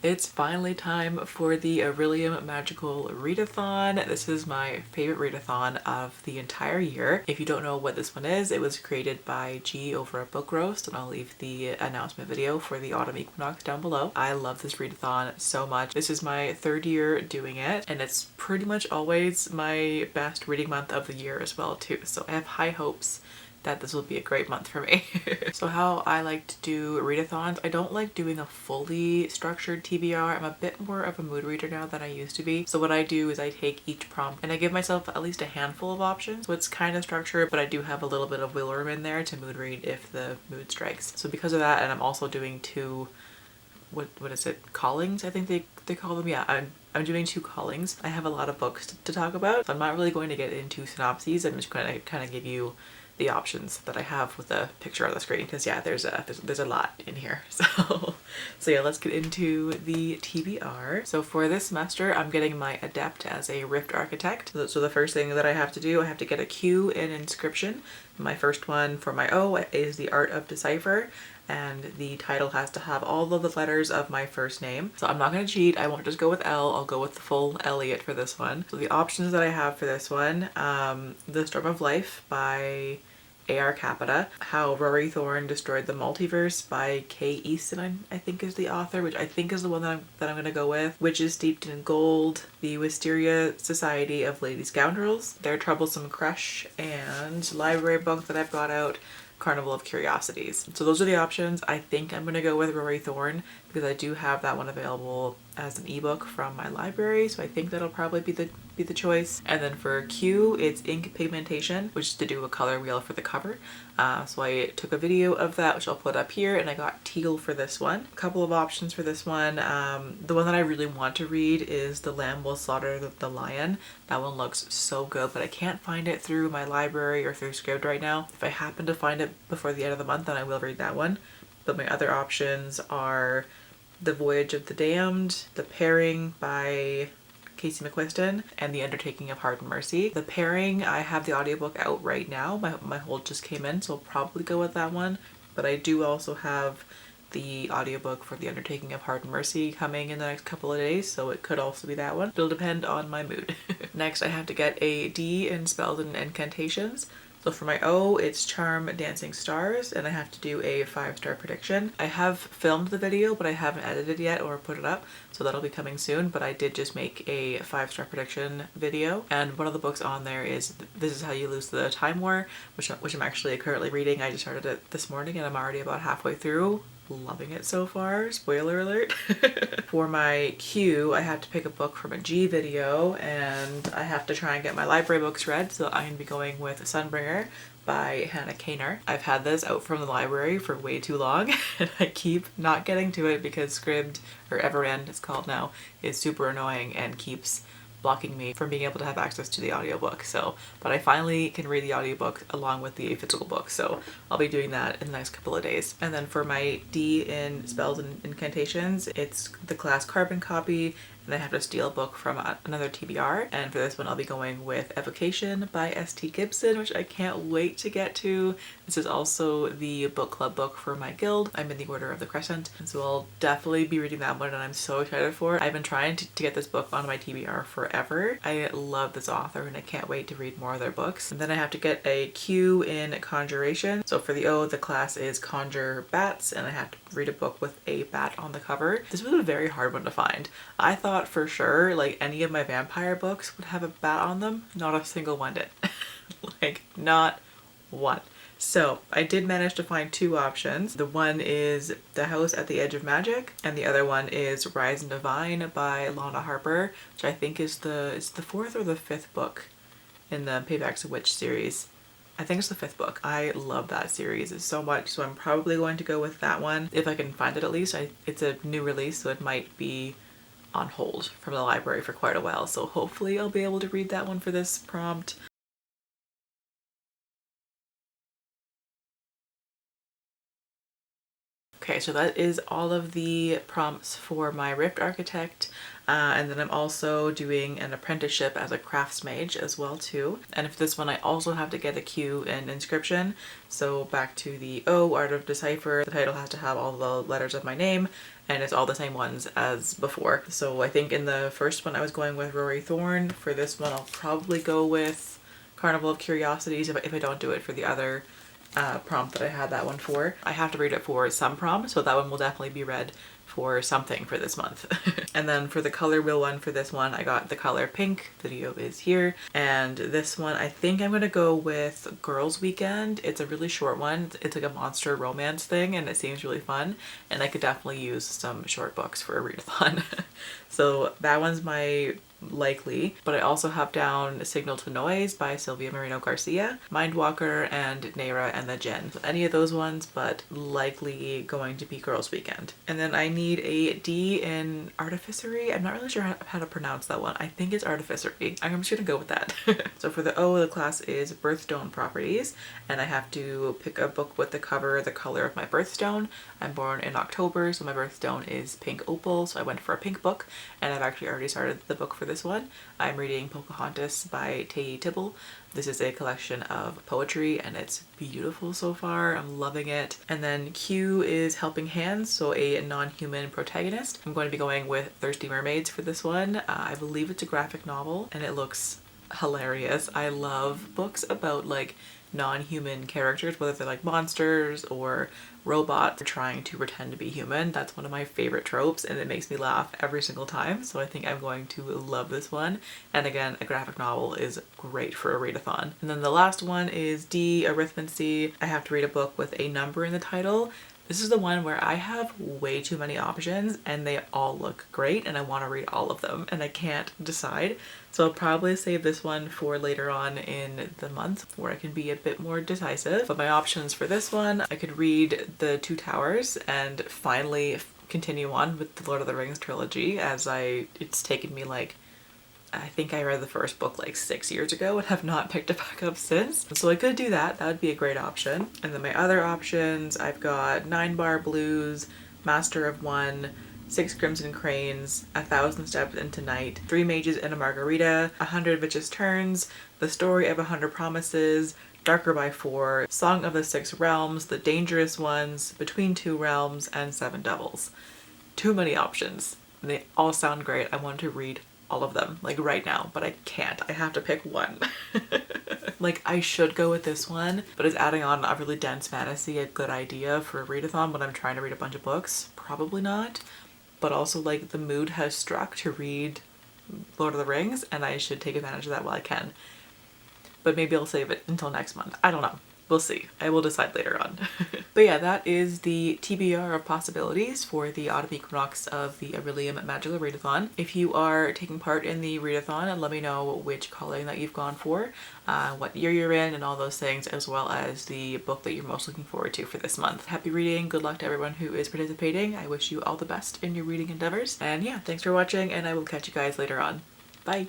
It's finally time for the Orillium Magical Readathon. This is my favorite readathon of the entire year. If you don't know what this one is, it was created by G over at Book Roast, and I'll leave the announcement video for the autumn equinox down below. I love this readathon so much. This is my third year doing it, and it's pretty much always my best reading month of the year as well too. So I have high hopes that this will be a great month for me. So how I like to do readathons, I don't like doing a fully structured TBR. I'm a bit more of a mood reader now than I used to be. So what I do is I take each prompt and I give myself at least a handful of options. So it's kind of structured, but I do have a little bit of wiggle room in there to mood read if the mood strikes. So because of that, and I'm also doing two, what is it, callings, I think they call them. Yeah, I'm doing two callings. I have a lot of books to talk about, so I'm not really going to get into synopses. I'm just going to kind of give you the options that I have with the picture on the screen, because yeah, there's a lot in here. So yeah, let's get into the TBR. So for this semester, I'm getting my Adept as a Rift Architect. So the first thing that I have to do, I have to get a Q in Inscription. My first one for my O is The Art of Decipher, and the title has to have all of the letters of my first name. So I'm not going to cheat. I won't just go with L. I'll go with the full Elliot for this one. So the options that I have for this one, The Storm of Life by A.R. Capita, How Rory Thorne Destroyed the Multiverse by Kay Easton, I think is the author, which I think is the one that I'm going to go with, Witches Steeped in Gold, The Wisteria Society of Lady Scoundrels, Their Troublesome Crush, and library book that I've got out, Carnival of Curiosities. So those are the options. I think I'm going to go with Rory Thorne because I do have that one available as an ebook from my library, so I think that'll probably be the choice. And then for Q, it's Ink Pigmentation, which is to do a color wheel for the cover. So I took a video of that, which I'll put up here, and I got teal for this one. A couple of options for this one. The one that I really want to read is The Lamb Will Slaughter the Lion. That one looks so good, but I can't find it through my library or through Scribd right now. If I happen to find it before the end of the month, then I will read that one. But my other options are The Voyage of the Damned, The Pairing by Casey McQuiston, and The Undertaking of Heart and Mercy. The Pairing, I have the audiobook out right now. My hold just came in, so I'll probably go with that one. But I do also have the audiobook for The Undertaking of Heart and Mercy coming in the next couple of days, so it could also be that one. It'll depend on my mood. Next, I have to get a D in Spells and Incantations. So for my O, it's Charm Dancing Stars, and I have to do a 5-star prediction. I have filmed the video, but I haven't edited yet or put it up, so that'll be coming soon, but I did just make a 5-star prediction video, and one of the books on there is This Is How You Lose the Time War, which I'm actually currently reading. I just started it this morning, and I'm already about halfway through. Loving it so far, spoiler alert. For my Q, I have to pick a book from a G video, and I have to try and get my library books read, so I'm going to be going with Sunbringer by Hannah Kaner. I've had this out from the library for way too long, and I keep not getting to it because Scribd, or Everend it's called now, is super annoying and keeps blocking me from being able to have access to the audiobook. But I finally can read the audiobook along with the physical book, so I'll be doing that in the next couple of days. And then for my D in Spells and Incantations, it's the class Carbon Copy, and I have to steal a book from another TBR. And for this one, I'll be going with Evocation by S.T. Gibson, which I can't wait to get to. This is also the book club book for my guild. I'm in the Order of the Crescent, and so I'll definitely be reading that one, and I'm so excited for it. I've been trying to get this book on my TBR forever. I love this author, and I can't wait to read more of their books. And then I have to get a Q in Conjuration. So for the O, the class is Conjure Bats, and I have to read a book with a bat on the cover. This was a very hard one to find. I thought for sure like any of my vampire books would have a bat on them. Not a single one did. Like, not one. So I did manage to find two options. The one is The House at the Edge of Magic, and the other one is Rise and Divine by Lana Harper, which I think is the fourth or the fifth book in the Paybacks of Witch series. I think it's the fifth book. I love that series so much, so I'm probably going to go with that one if I can find it at least. It's a new release, so it might be on hold from the library for quite a while, so hopefully I'll be able to read that one for this prompt. Okay, so that is all of the prompts for my Rift Architect. And then I'm also doing an apprenticeship as a crafts mage as well too. And for this one I also have to get a Q in inscription. So back to the O, Art of Decipher, the title has to have all the letters of my name and it's all the same ones as before. So I think in the first one I was going with Rory Thorn. For this one I'll probably go with Carnival of Curiosities if I don't do it for the other prompt that I had that one for. I have to read it for some prompt, so that one will definitely be read for something for this month. And then for the color wheel one for this one, I got the color pink. Video is here. And this one, I think I'm gonna go with Girls Weekend. It's a really short one. It's like a monster romance thing and it seems really fun. And I could definitely use some short books for a readathon. So that one's my likely, but I also have down Signal to Noise by Sylvia Marino Garcia, Mindwalker, and Naira and the Djinn. So any of those ones, but likely going to be Girls Weekend. And then I need a D in Artificery. I'm not really sure how to pronounce that one. I think it's Artificery. I'm just gonna go with that. So for the O, the class is Birthstone Properties, and I have to pick a book with the cover, the color of my birthstone. I'm born in October, so my birthstone is pink opal, so I went for a pink book, and I've actually already started the book for this one. I'm reading Pocahontas by Taye Tibble. This is a collection of poetry and it's beautiful so far. I'm loving it. And then Q is Helping Hands, so a non-human protagonist. I'm going to be going with Thirsty Mermaids for this one. I believe it's a graphic novel and it looks hilarious. I love books about like non-human characters, whether they're like monsters or robots trying to pretend to be human. That's one of my favorite tropes and it makes me laugh every single time, so I think I'm going to love this one. And again, a graphic novel is great for a readathon. And then the last one is D, Arithmancy. I have to read a book with a number in the title. This is the one where I have way too many options and they all look great and I want to read all of them and I can't decide. So I'll probably save this one for later on in the month where I can be a bit more decisive. But my options for this one, I could read The Two Towers and finally continue on with the Lord of the Rings trilogy, as it's taken me like, I think I read the first book like 6 years ago and have not picked it back up since. So I could do that. That would be a great option. And then my other options, I've got 9 Bar Blues, Master of One, 6 Crimson Cranes, 1,000 Steps into Night, 3 Mages and a Margarita, 100 Vicious Turns, The Story of 100 Promises, Darker by 4, Song of the Six Realms, The Dangerous Ones, Between Two Realms, and 7 Devils. Too many options. They all sound great. I want to read all of them like right now, but I can't. I have to pick one. Like I should go with this one, but is adding on a really dense fantasy a good idea for a readathon when I'm trying to read a bunch of books? Probably not. But also like the mood has struck to read Lord of the Rings and I should take advantage of that while I can. But maybe I'll save it until next month. I don't know. We'll see. I will decide later on. But yeah, that is the TBR of possibilities for the Autumn Equinox of the Orillium Magical Readathon. If you are taking part in the readathon, let me know which calling that you've gone for, what year you're in, and all those things, as well as the book that you're most looking forward to for this month. Happy reading. Good luck to everyone who is participating. I wish you all the best in your reading endeavors. And yeah, thanks for watching, and I will catch you guys later on. Bye!